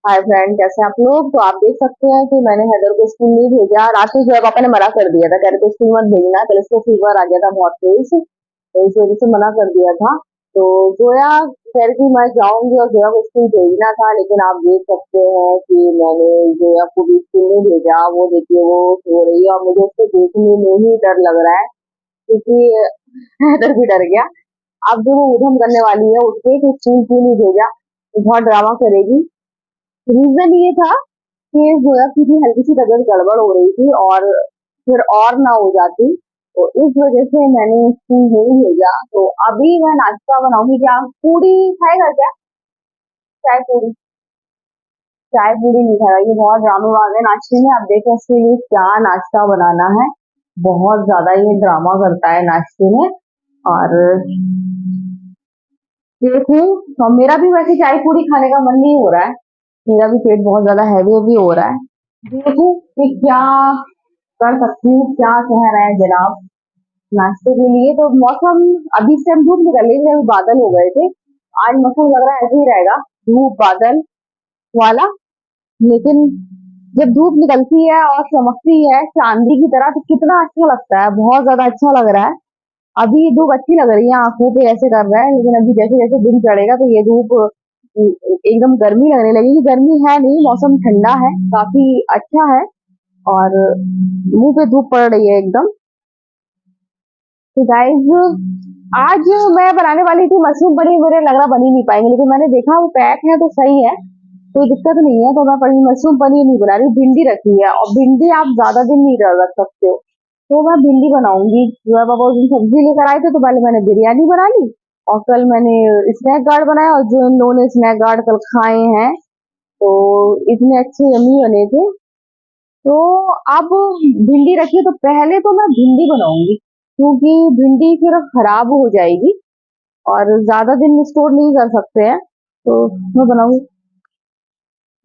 Hi friend, कैसे हैं आप लोग। तो आप देख सकते हैं कि मैंने हैदर को स्कूल नहीं भेजा। रात में जो है पापा ने मना कर दिया था, कह रहे थे स्कूल मत भेजना, कल इसको फीवर आ गया था बहुत तेज, तो इस वजह से मना कर दिया था। तो जोया कह रही थी मैं जाऊंगी और जोया को स्कूल भेजना था, लेकिन आप देख सकते हैं कि मैंने जोया को भी स्कूल नहीं भेजा। वो देखिए वो सो रही है और मुझे उसको देखने में ही डर लग रहा है, क्योंकि हैदर भी डर गया। अब जो वो उधम करने वाली है उठ के कि स्कूल क्यों नहीं भेजा, बहुत ड्रामा करेगी। रीजन ये था कि जोया की भी हल्की सी तबीयत गड़बड़ हो रही थी और फिर और ना हो जाती, तो इस वजह से मैंने स्कूल नहीं भेजा। तो अभी मैं नाश्ता बनाऊंगी। क्या पूरी खाएगा क्या? चाय पूरी? चाय पूरी नहीं खाएगा, ये बहुत ड्रामेबाज है नाश्ते में। आप देखो इसके लिए क्या नाश्ता बनाना है। बहुत ज्यादा ये ड्रामा करता है नाश्ते में। और देखो, तो मेरा भी वैसे चाय पूरी खाने का मन नहीं हो रहा है। मेरा भी पेट बहुत ज्यादा हैवी हैवी हो रहा है। देखो कि क्या कर सकती हूँ, क्या कह रहे हैं जनाब नाश्ते के लिए। तो मौसम अभी से हम धूप निकल रही है, अभी बादल हो गए थे। आज मौसम लग रहा है ऐसे ही रहेगा, धूप बादल वाला। लेकिन जब धूप निकलती है और चमकती है चांदी की तरह, तो कितना अच्छा लगता है, बहुत ज्यादा अच्छा लग रहा है। अभी धूप अच्छी लग रही है, आंखों पे ऐसे कर रहा है, लेकिन अभी जैसे जैसे दिन चढ़ेगा तो ये धूप एकदम गर्मी लगने लगेगी। गर्मी है नहीं, मौसम ठंडा है, काफी अच्छा है। और मुंह पे धूप पड़ रही है एकदम। तो गाइज, आज मैं बनाने वाली थी मशरूम पनीर, मुझे लग रहा बनी नहीं पाएंगे, लेकिन मैंने देखा वो पैक है तो सही है, कोई दिक्कत नहीं है। तो मैं मशरूम पनीर नहीं बना रही हूँ, भिंडी रखी है और भिंडी आप ज्यादा दिन नहीं रख सकते हो, तो मैं भिंडी बनाऊंगी। जो है पापा उस दिन सब्जी लेकर आए थे, तो पहले मैंने बिरयानी बना ली और कल मैंने स्नैक गार्ड बनाया, और जो इन लोगों ने स्नैक गार्ड कल खाए हैं तो इतने अच्छे यमी बने थे। तो अब भिंडी रखी है, तो पहले तो मैं भिंडी बनाऊंगी, क्योंकि भिंडी फिर खराब हो जाएगी और ज्यादा दिन स्टोर नहीं कर सकते हैं। तो मैं बनाऊंगी।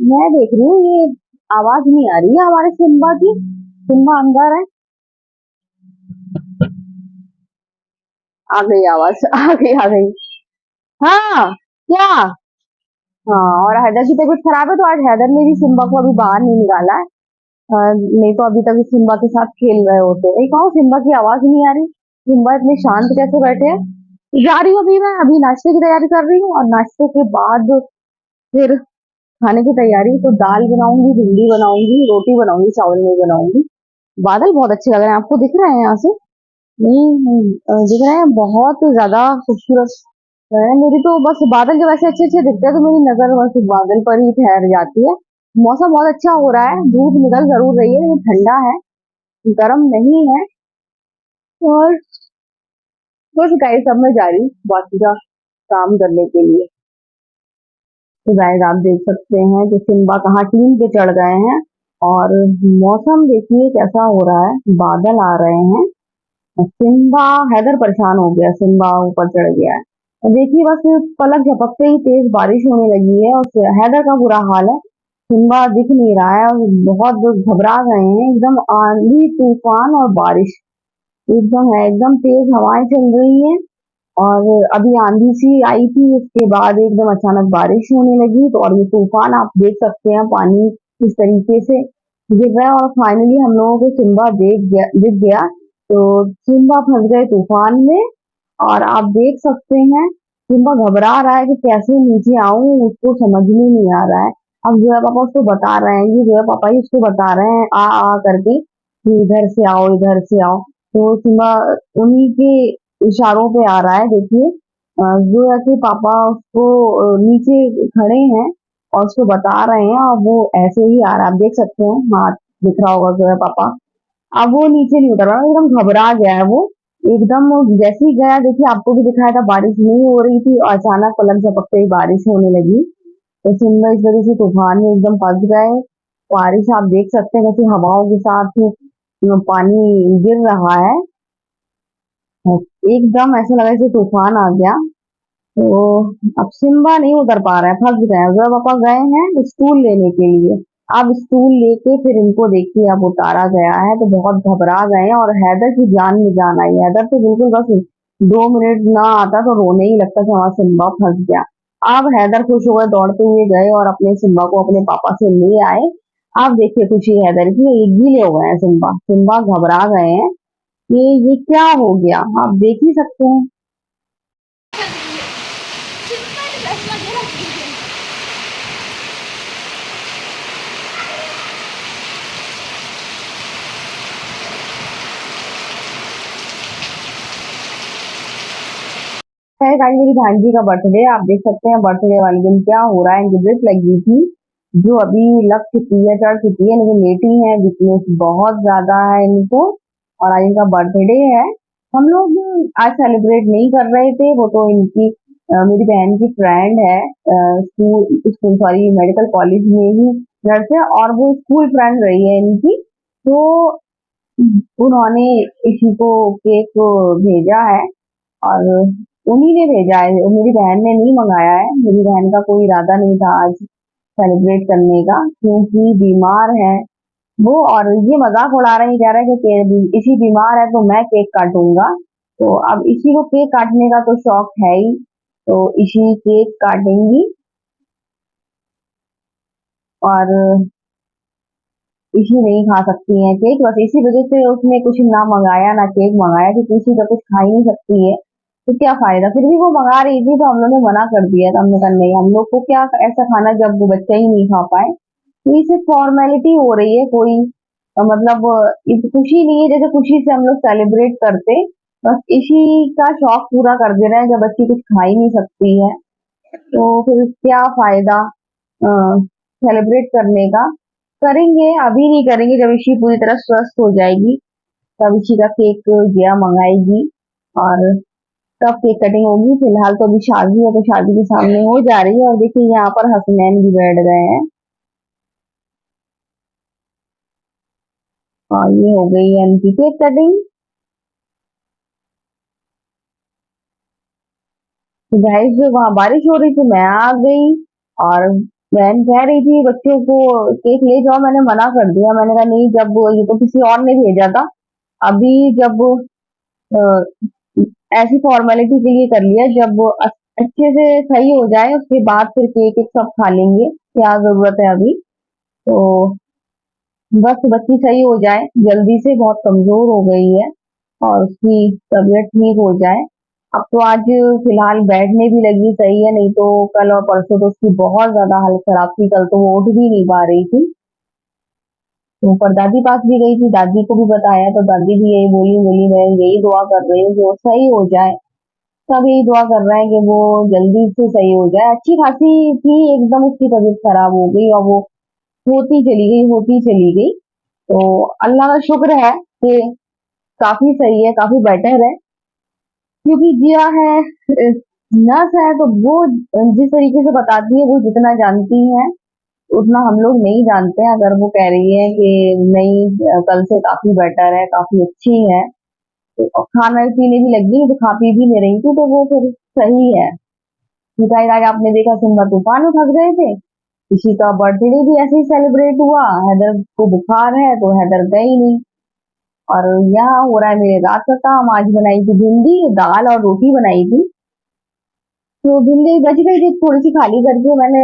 मैं देख रही हूँ ये आवाज नहीं आ रही है हमारे सिम्बा की। सिम्बा अंदर है? आ गई आवाज, आ गई आ गई। हाँ, क्या? हाँ, और हैदर की तबीयत खराब है, तो आज हैदर ने भी सिम्बा को अभी बाहर नहीं निकाला है। नहीं तो अभी तक सिम्बा के साथ खेल रहे होते। एक कहो, सिम्बा की आवाज नहीं आ रही। सिम्बा इतने शांत कैसे बैठे हैं। जा रही हूँ अभी, मैं अभी नाश्ते की तैयारी कर रही हूँ और नाश्ते के बाद फिर खाने की तैयारी। तो दाल बनाऊंगी, भिंडी बनाऊंगी, रोटी बनाऊंगी, चावल नहीं बनाऊंगी। बादल बहुत अच्छे लग रहे हैं, आपको दिख रहे हैं यहाँ से? नहीं नहीं, दिख रहे हैं, बहुत ज्यादा खूबसूरत लग रहे हैं। मेरी तो बस बादल जब ऐसे अच्छे अच्छे दिखते हैं तो मेरी नजर बस बादल पर ही ठहर जाती है। मौसम बहुत अच्छा हो रहा है, धूप निकल जरूर रही है लेकिन ठंडा है, गर्म नहीं है। और बस गाइस, अब मैं जा रही हूँ बाकी का काम करने के लिए। तो गाइस, आप देख सकते हैं कि सिम्बा कहाँ टीन पे चढ़ गए हैं। और मौसम देखिए कैसा हो रहा है, बादल आ रहे हैं। सिम्बा, हैदर परेशान हो गया, सिम्बा ऊपर चढ़ गया है। और देखिए बस पलक झपकते ही तेज बारिश होने लगी है और हैदर का बुरा हाल है। सिम्बा दिख नहीं रहा है और बहुत घबरा गए हैं। एकदम आंधी तूफान और बारिश एकदम है, एकदम तेज हवाएं चल रही हैं। और अभी आंधी सी आई थी, उसके बाद एकदम अचानक बारिश होने लगी। तो और ये तूफान आप देख सकते हैं, पानी किस तरीके से गिर रहा है। और फाइनली हम लोगों को सिम्बा दिख गया। तो सिम्बा फंस गए तूफान में। और आप देख सकते हैं सिम्बा घबरा रहा है कि कैसे नीचे आऊं, उसको समझ में नहीं आ रहा है। अब जो है पापा उसको बता रहे हैं, ये जो है पापा ही उसको बता रहे हैं आ करके कि इधर से आओ, इधर से आओ। तो सिम्बा उन्हीं के इशारों पे आ रहा है। देखिए, जो है कि पापा उसको नीचे खड़े हैं और उसको बता रहे हैं, और वो ऐसे ही आ रहा है, आप देख सकते हैं, हाथ दिख रहा होगा जो है पापा। अब वो नीचे नहीं उतर रहा, एकदम घबरा गया है वो एकदम। जैसे ही गया, देखिए आपको भी दिखाया था, बारिश नहीं हो रही थी और अचानक पलक झपकते ही बारिश होने लगी। तो सिम्बा इस वजह से तूफान में एकदम फंस गए। बारिश आप देख सकते हैं कैसे हवाओं के साथ पानी गिर रहा है। एकदम ऐसा लगा जैसे तूफान आ गया। तो अब सिम्बा नहीं उतर पा रहा है, फंस गए हैं। जब पापा गए हैं स्टूल लेने के लिए, अब स्टूल लेके फिर इनको देखिए अब उतारा गया है। तो बहुत घबरा गए हैं और हैदर की जान में जान आई। हैदर तो बिल्कुल बस 2 मिनट ना आता तो रोने ही लगता कि हमारा सिम्बा फंस गया। अब हैदर खुश हो गए, दौड़ते हुए गए और अपने सिम्बा को अपने पापा से ले आए। अब देखिए खुशी हैदर की, ये गीले हो गए हैं सिम्बा। सिम्बा घबरा गए हैं कि ये क्या हो गया, आप देख ही सकते हैं। है गाइस, मेरी भांजी का बर्थडे, आप देख सकते हैं बर्थडे वाले दिन क्या हो रहा है। इनकी ड्रिप लगी थी जो अभी लग चुकी है, चढ़ चुकी है, लेकिन लेटी है, वीकनेस बहुत ज्यादा है इनको। और आज इनका बर्थडे है। हम लोग आज सेलिब्रेट नहीं कर रहे थे, वो तो इनकी मेरी बहन की फ्रेंड है, school school sorry medical college में ही नर्स है, और वो स्कूल फ्रेंड रही है इनकी। तो उन्होंने इसी को केक भेजा है, और उन्हीं ने भेजा है, मेरी बहन ने नहीं मंगाया है। मेरी बहन का कोई इरादा नहीं था आज सेलिब्रेट करने का, क्योंकि बीमार है वो। और ये मजाक उड़ा रहे हैं, कह रहे हैं कि इसी बीमार है तो मैं केक काटूंगा। तो अब इसी को केक काटने का तो शौक है ही, तो इसी केक काटेंगी। और इसी नहीं खा सकती है केक, बस इसी वजह से उसने कुछ ना मंगाया ना केक मंगाया, क्योंकि इसी का कुछ खा ही नहीं सकती है। तो क्या फायदा, फिर भी वो मंगा रही थी तो हम लोगों ने मना कर दिया था। हमने कहा नहीं, हम लोग को क्या ऐसा खाना जब वो बच्चा ही नहीं खा पाए। तो ये सिर्फ फॉर्मेलिटी हो रही है, कोई मतलब खुशी नहीं है, जैसे खुशी से हम लोग सेलिब्रेट करते, बस इसी का शौक पूरा कर दे रहे हैं जब बच्ची कुछ खा ही नहीं सकती है। तो फिर क्या फायदा सेलिब्रेट करने का। करेंगे, अभी नहीं करेंगे, जब इशी पूरी तरह स्वस्थ हो जाएगी तब इसी का केक जिया मंगाएगी और तब केक कटिंग होगी। फिलहाल तो अभी शादी है, तो शादी के सामने हो जा रही है। और देखिए यहाँ पर हसनैन भी बैठ गए हैं, और ये हो गई है इनकी केक कटिंग। तो गाइस वहां बारिश हो रही थी, मैं आ गई, और बहन कह रही थी बच्चों को केक ले जाओ, मैंने मना कर दिया। मैंने कहा नहीं, जब ये तो किसी और ने भेजा था, अभी जब अ, ऐसी फॉर्मेलिटी के लिए कर लिया, जब वो अच्छे से सही हो जाए उसके बाद फिर केक एक सब खा लेंगे, क्या जरूरत है अभी। तो बस बच्ची सही हो जाए जल्दी से, बहुत कमजोर हो गई है, और उसकी तबीयत ठीक हो जाए। अब तो आज फिलहाल बैठने भी लगी सही है, नहीं तो कल और परसों तो उसकी बहुत ज्यादा हालत खराब थी, कल तो वो उठ भी नहीं पा रही थी। तो पर दादी पास भी गई थी, दादी को भी बताया, तो दादी भी यही बोली बोली मैं यही दुआ कर रही हूँ कि वो सही हो जाए। सब यही दुआ कर रहे हैं कि वो जल्दी से सही हो जाए। अच्छी खासी थी, एकदम उसकी तबीयत खराब हो गई और वो होती चली गई, होती चली गई। तो अल्लाह का शुक्र है कि काफी सही है, काफी बेटर है, क्योंकि जिया है नर्स है, तो वो जिस तरीके से बताती है, वो जितना जानती है उतना हम लोग नहीं जानते हैं। अगर वो कह रही है कि नहीं कल से काफी बेटर है, काफी अच्छी है, तो खाना पीने भी लग गई, तो खा पी भी नहीं रही थी, तो वो फिर सही है। मिठाई आज आपने देखा सिम्बा तूफान उठक गए थे। किसी का बर्थडे भी ऐसे ही सेलिब्रेट हुआ, हैदर को बुखार है तो हैदर गई नहीं। और यहाँ हो रहा है मेरे रात का काम। आज बनाई थी भिंडी, दाल और रोटी बनाई थी। तो भिंडी बच गई थी, थोड़ी सी खाली करके मैंने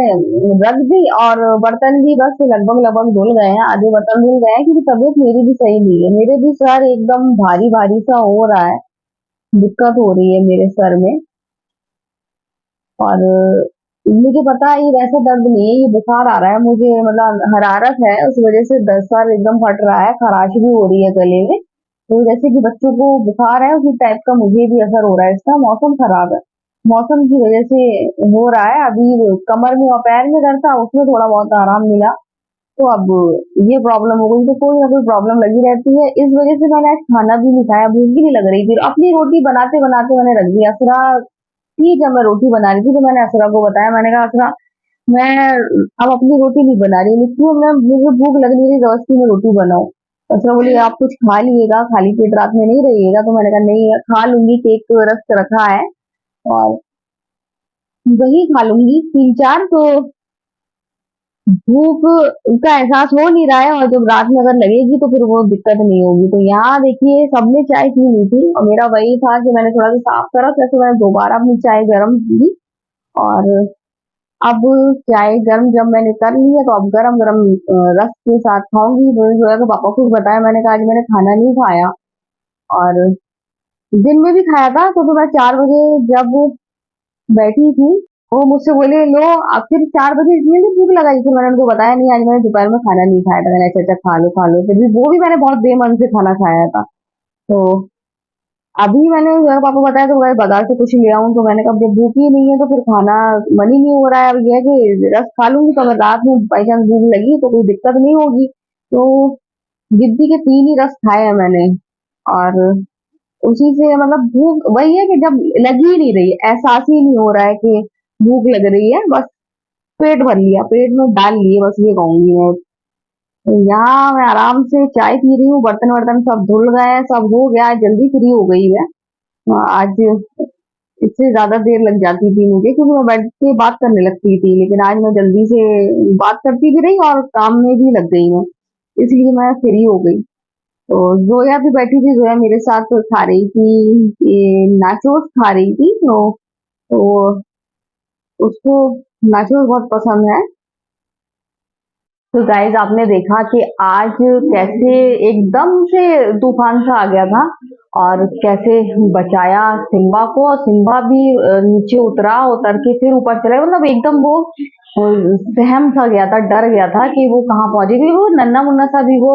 रख दी, और बर्तन भी बस लगभग लगभग धुल गए हैं, आधे बर्तन धुल गए हैं, क्योंकि तबीयत मेरी भी सही नहीं है। मेरे भी सर एकदम भारी भारी सा हो रहा है, दिक्कत हो रही है मेरे सर में। और मुझे पता है ये वैसा दर्द नहीं है, ये बुखार आ रहा है मुझे, मतलब हरारत है, उस वजह से सर एकदम फट रहा है, खराश भी हो रही है गले में। तो जैसे कि बच्चों को बुखार है उसी टाइप का मुझे भी असर हो रहा है, इसका मौसम खराब है, मौसम की वजह से हो रहा है। अभी वो कमर में और पैर में दर्द था, उसमें थोड़ा बहुत आराम मिला, तो अब ये प्रॉब्लम हो गई, तो कोई ना कोई प्रॉब्लम लगी रहती है। इस वजह से मैंने आज खाना भी नहीं खाया, भूख भी नहीं लग रही थी, अपनी रोटी बनाते बनाते मैंने रख दिया। असरा थी जब मैं रोटी बना रही थी, तो मैंने असरा को बताया, मैंने कहा असरा मैं अब अपनी रोटी नहीं बना रही, लेकिन मैं मुझे भूख लग रही थी, जबरदस्ती में रोटी बनाओ। असरा बोली आप कुछ खा लिएगा, खाली पेट रात में नहीं रहिएगा। तो मैंने कहा नहीं खा लूंगी, केक तो रख रखा है, और वही खा लूंगी तीन चार, तो भूख का एहसास हो नहीं रहा है, और जब रात में अगर लगेगी तो फिर वो दिक्कत नहीं होगी। तो यहाँ देखिए सबने चाय पी ली थी, और मेरा वही था कि मैंने थोड़ा सा साफ करा, कैसे मैंने दोबारा अपनी चाय गर्म की, और अब चाय गरम जब मैंने कर ली है तो अब गरम गरम रस के साथ खाऊंगी। तो जो है कि पापा को बताया मैंने कहा आज मैंने खाना नहीं खाया। और दिन में भी खाया था तो मैं 4 बजे जब बैठी थी वो मुझसे बोले लो। अब फिर 4 बजे इतनी भी भूख लगाई। फिर मैंने उनको बताया नहीं आज मैंने दोपहर में खाना नहीं खाया था। मैंने अच्छा अच्छा खा लो फिर भी वो भी मैंने बहुत बेमन से खाना खाया था। तो अभी मैंने मेरे पापा को बताया तो गए बाजार से कुछ ले आऊं। तो मैंने कहा जब भूख ही नहीं है तो फिर खाना मन ही नहीं हो रहा है। अब ये है कि रस खा लूंगी तो अगर रात में बाई चांस भूख लगी तो कोई दिक्कत नहीं होगी। तो जिद्दी के 3 ही रस खाए हैं मैंने। और उसी से मतलब भूख वही है कि जब लगी ही नहीं रही, एहसास ही नहीं हो रहा है कि भूख लग रही है। बस पेट भर लिया, पेट में डाल लिए, बस ये कहूंगी मैं। तो यहाँ मैं आराम से चाय पी रही हूँ, बर्तन वर्तन सब धुल गए हैं, सब हो गया, आज जल्दी फ्री हो गई मैं। आज इससे ज्यादा देर लग जाती थी मुझे क्योंकि मैं बैठ के बात करने लगती थी, लेकिन आज मैं जल्दी से बात करती भी रही और काम में भी लग गई मैं, इसलिए मैं फ्री हो गई। तो जोया भी बैठी थी, जोया मेरे साथ खा रही थी, ये नाचोस खा रही थी। तो उसको नाचोस बहुत पसंद है। तो गाइज आपने देखा कि आज कैसे एकदम से तूफान सा आ गया था और कैसे बचाया सिम्बा को। और सिम्बा भी नीचे उतरा, उतर के फिर ऊपर चला, मतलब एकदम वो सहम सा गया था, डर गया था कि वो कहाँ पहुंचे, क्योंकि वो नन्ना मुन्ना सा भी वो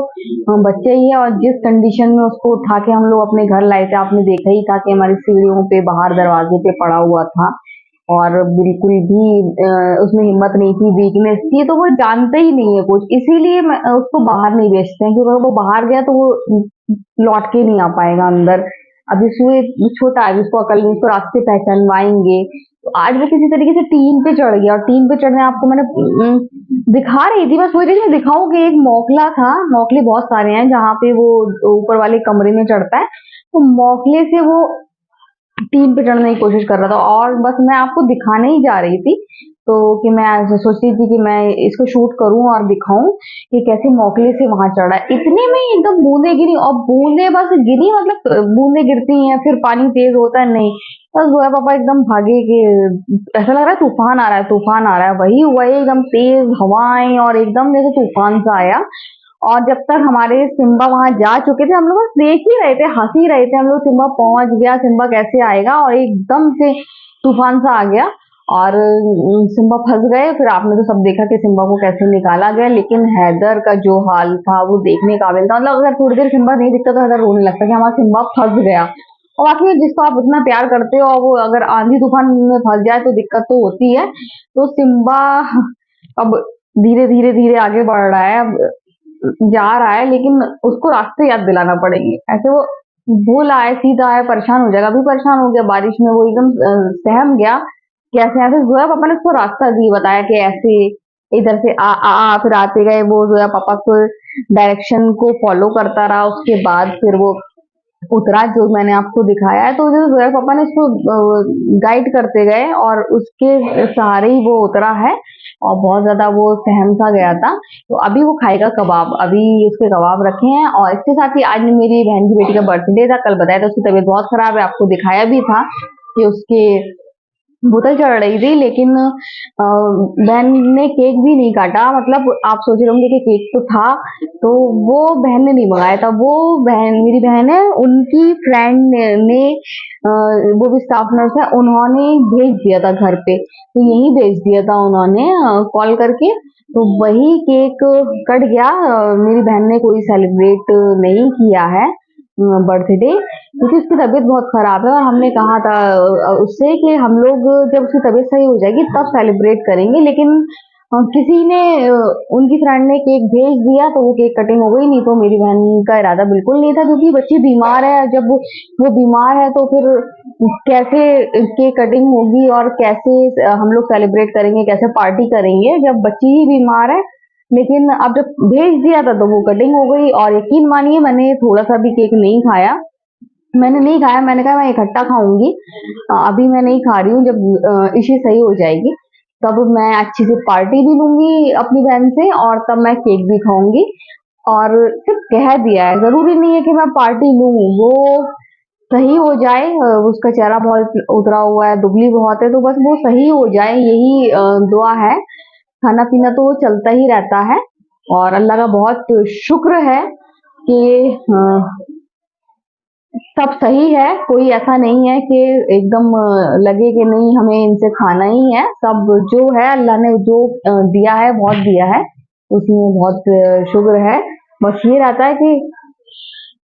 बच्चा ही है। और जिस कंडीशन में उसको उठा के हम लोग अपने घर लाए थे आपने देखा ही था कि हमारी सीढ़ियों पे बाहर दरवाजे पे पड़ा हुआ था और बिल्कुल भी उसमें हिम्मत नहीं थी, वीकनेस थी। तो वो जानते ही नहीं है कुछ, इसीलिए उसको बाहर नहीं भेजते हैं, क्योंकि अगर वो बाहर गया तो वो लौट के नहीं आ पाएगा अंदर। अभी सुए छोटा है, उसको अकल नहीं, उसको रास्ते पहचानवाएंगे। तो आज वो किसी तरीके से टीन पे चढ़ गया और टीन पे चढ़ने आपको मैंने दिखा रही थी, बस वही मैं दिखाऊं कि एक मोकला था, मोकले बहुत सारे हैं जहाँ पे वो ऊपर वाले कमरे में चढ़ता है। तो मोकले से वो टीन पे चढ़ने की कोशिश कर रहा था और बस मैं आपको दिखाने ही जा रही थी। तो कि मैं ऐसे सोचती थी कि मैं इसको शूट करूं और दिखाऊं कि कैसे मोकले से वहां चढ़ा। इतने में ही एकदम बूंदे गिरी और बूंदे बस गिरी, मतलब बूंदे गिरती हैं फिर पानी तेज होता है नहीं। बस जोया पापा एकदम भागे कि ऐसा लग रहा है तूफान आ रहा है, तूफान आ रहा है। वही हुआ, एकदम तेज हवाएं और एकदम जैसे तूफान सा आया। और जब तक हमारे सिम्बा वहां जा चुके थे हम लोग बस देख ही रहे थे, हंस ही रहे थे हम लोग, सिम्बा पहुंच गया, सिम्बा कैसे आएगा, और एकदम से तूफान सा आ गया और सिम्बा फंस गए। फिर आपने तो सब देखा कि सिम्बा को कैसे निकाला गया, लेकिन हैदर का जो हाल था वो देखने काबिल था। मतलब अगर थोड़ी देर सिम्बा नहीं दिखता तो हैदर रोने लगता कि हमारा सिम्बा फंस गया। और बाकी जिसको आप इतना प्यार करते हो और वो अगर आंधी तूफान में फंस जाए तो दिक्कत तो होती है। तो सिम्बा अब धीरे धीरे धीरे आगे बढ़ रहा है, अब जा रहा है, लेकिन उसको रास्ते याद दिलाना पड़ेंगे। ऐसे वो भूल आए सीधा आए परेशान हो जाएगा। अभी परेशान हो गया बारिश में, वो एकदम सहम गया। कैसे ऐसे जोया पापा ने उसको रास्ता दिए, बताया कि ऐसे इधर से आ फिर आते गए। वो जोया पापा को डायरेक्शन को फॉलो करता रहा, उसके बाद फिर वो उतरा जो मैंने आपको दिखाया है। तो जो जोया पापा ने इसको गाइड करते गए और उसके सहारे ही वो उतरा है और बहुत ज्यादा वो सहम सा गया था। तो अभी वो खाएगा कबाब, अभी उसके कबाब रखे हैं। और इसके साथ ही आज मेरी बहन की बेटी का बर्थडे था, कल बताया था उसकी तबीयत बहुत खराब है, आपको दिखाया भी था कि उसके बोतल चढ़ रही थी, लेकिन बहन ने केक भी नहीं काटा। मतलब आप सोच रहे होंगे कि केक तो था, तो वो बहन ने नहीं मंगाया था। वो बहन मेरी बहन है, उनकी फ्रेंड ने वो भी स्टाफ नर्स है, उन्होंने भेज दिया था घर पे। तो यही भेज दिया था उन्होंने कॉल करके। तो वही केक कट गया। मेरी बहन ने कोई सेलिब्रेट नहीं किया है बर्थडे, क्योंकि उसकी तबीयत बहुत खराब है। और हमने कहा था उससे कि हम लोग जब उसकी तबीयत सही हो जाएगी तब सेलिब्रेट करेंगे, लेकिन किसी ने उनकी फ्रेंड ने केक भेज दिया तो वो केक कटिंग हो गई। नहीं तो मेरी बहन का इरादा बिल्कुल नहीं था, क्योंकि बच्ची बीमार है। जब वो बीमार है तो फिर कैसे केक कटिंग होगी और कैसे हम लोग सेलिब्रेट करेंगे, कैसे पार्टी करेंगे जब बच्ची ही बीमार है। लेकिन अब जब भेज दिया था तो वो कटिंग हो गई। और यकीन मानिए मैंने थोड़ा सा भी केक नहीं खाया, मैंने नहीं खाया। मैंने कहा मैं इकट्ठा खाऊंगी, अभी मैं नहीं खा रही हूँ। जब इशी सही हो जाएगी तब मैं अच्छी से पार्टी भी लूंगी अपनी बहन से और तब मैं केक भी खाऊंगी। और सिर्फ कह दिया है, जरूरी नहीं है कि मैं पार्टी लूं। वो सही हो जाए। उसका चेहरा बहुत उतरा हुआ है, दुबली बहुत है, तो बस वो सही हो जाए, यही दुआ है। खाना पीना तो चलता ही रहता है और अल्लाह का बहुत शुक्र है कि सब सही है। कोई ऐसा नहीं है कि एकदम लगे कि नहीं हमें इनसे खाना ही है। सब जो है अल्लाह ने जो दिया है बहुत दिया है, उसमें बहुत शुक्र है। बस ये रहता है कि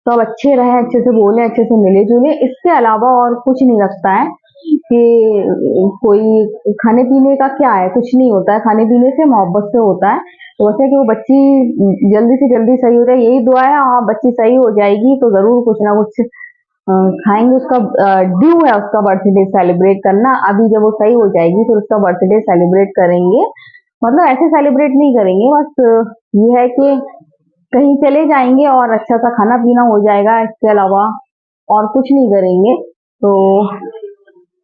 सब अच्छे रहें, अच्छे से बोले, अच्छे से मिले जुले, इसके अलावा और कुछ नहीं लगता है कि कोई खाने पीने का क्या है, कुछ नहीं होता है। खाने पीने से मोहब्बत से होता है। तो वैसे कि वो बच्ची जल्दी से जल्दी सही हो जाए, यही दुआ है। हाँ, बच्ची सही हो जाएगी तो जरूर कुछ ना कुछ खाएंगे। उसका ड्यू है उसका बर्थडे सेलिब्रेट करना। अभी जब वो सही हो जाएगी फिर उसका बर्थडे सेलिब्रेट करेंगे। मतलब ऐसे सेलिब्रेट नहीं करेंगे, बस ये है कि कहीं चले जाएंगे और अच्छा सा खाना पीना हो जाएगा, इसके अलावा और कुछ नहीं करेंगे। तो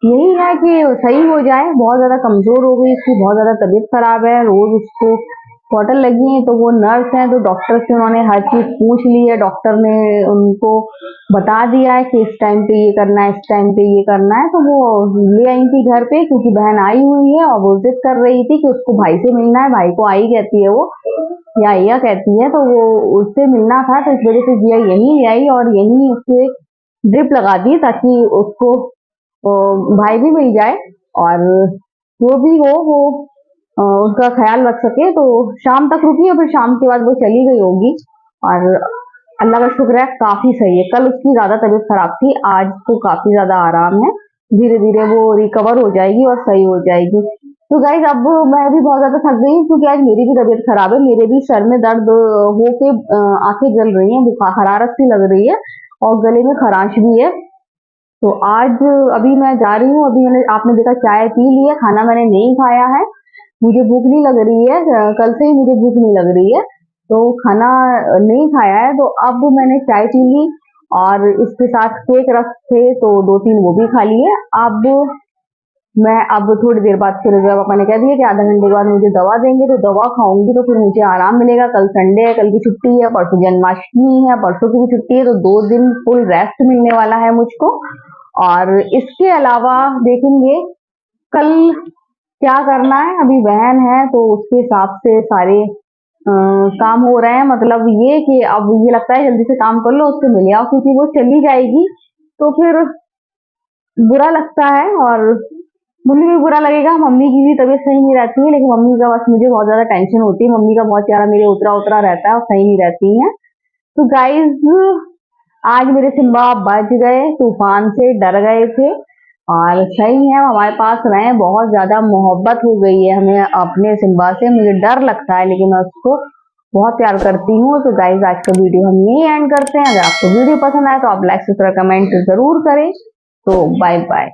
यही है कि सही हो जाए। बहुत ज्यादा कमजोर हो गई, इसकी बहुत ज्यादा तबीयत खराब है, रोज उसको बॉटल लगी है। तो वो नर्स है तो डॉक्टर से उन्होंने हर चीज पूछ ली है। डॉक्टर ने उनको बता दिया है कि इस टाइम पे ये करना है, इस टाइम पे ये करना है। तो वो ले आई थी घर पे, क्योंकि बहन आई हुई है और वो जिद कर रही थी कि उसको भाई से मिलना है। भाई को आई कहती है वो, या या कहती है, तो वो उससे मिलना था। तो इस वजह से जिया यहीं ले आई और यहीं उसको एक ड्रिप लगा दी ताकि उसको भाई भी मिल जाए और जो भी हो वो उसका ख्याल रख सके। तो शाम तक रुकी और फिर शाम के बाद वो चली गई होगी। और अल्लाह का शुक्र है काफी सही है। कल उसकी ज्यादा तबीयत खराब थी, आज तो काफी ज्यादा आराम है। धीरे धीरे वो रिकवर हो जाएगी और सही हो जाएगी। तो गाइज अब मैं भी बहुत ज्यादा थक गई हूँ, क्योंकि आज मेरी भी तबीयत खराब है। मेरे भी सर में दर्द होके आंखें जल रही हैं, बुखार हरारत सी लग रही है और गले में खराश भी है। तो आज अभी मैं जा रही हूँ। अभी मैंने आपने देखा चाय पी ली है, खाना मैंने नहीं खाया है। मुझे भूख नहीं लग रही है, कल से ही मुझे भूख नहीं लग रही है। तो खाना नहीं खाया है, तो अब मैंने चाय पी ली और इसके साथ केक रख थे तो दो तीन वो भी खा लिए। अब मैं अब थोड़ी देर बाद फिर पापा ने कह दिया कि आधा घंटे के बाद मुझे दवा देंगे, तो दवा खाऊंगी तो फिर मुझे आराम मिलेगा। कल संडे है, कल की छुट्टी है, परसों जन्माष्टमी है, परसों की भी छुट्टी है, तो 2 दिन फुल रेस्ट मिलने वाला है मुझको। और इसके अलावा देखेंगे कल क्या करना है। अभी बहन है तो उसके हिसाब से सारे काम हो रहे हैं। मतलब ये कि अब ये लगता है जल्दी से काम कर लो, उससे मिल आओ, क्योंकि वो चली जाएगी तो फिर बुरा लगता है और मम्मी को भी बुरा लगेगा। मम्मी की भी तबीयत सही नहीं रहती है, लेकिन मम्मी का बस मुझे बहुत ज्यादा टेंशन होती है। मम्मी का बहुत चेहरा मेरे उतरा उतरा रहता है और सही नहीं रहती है। तो गाइज आज मेरे सिम्बा बच गए, तूफान से डर गए थे और सही है हमारे पास रहे। बहुत ज्यादा मोहब्बत हो गई है हमें अपने सिम्बा से। मुझे डर लगता है लेकिन मैं उसको बहुत प्यार करती हूँ। तो गाइज आज का वीडियो हम यही एंड करते हैं। अगर आपको वीडियो पसंद आए तो आप लाइक शेयर कमेंट जरूर करें। तो बाय बाय।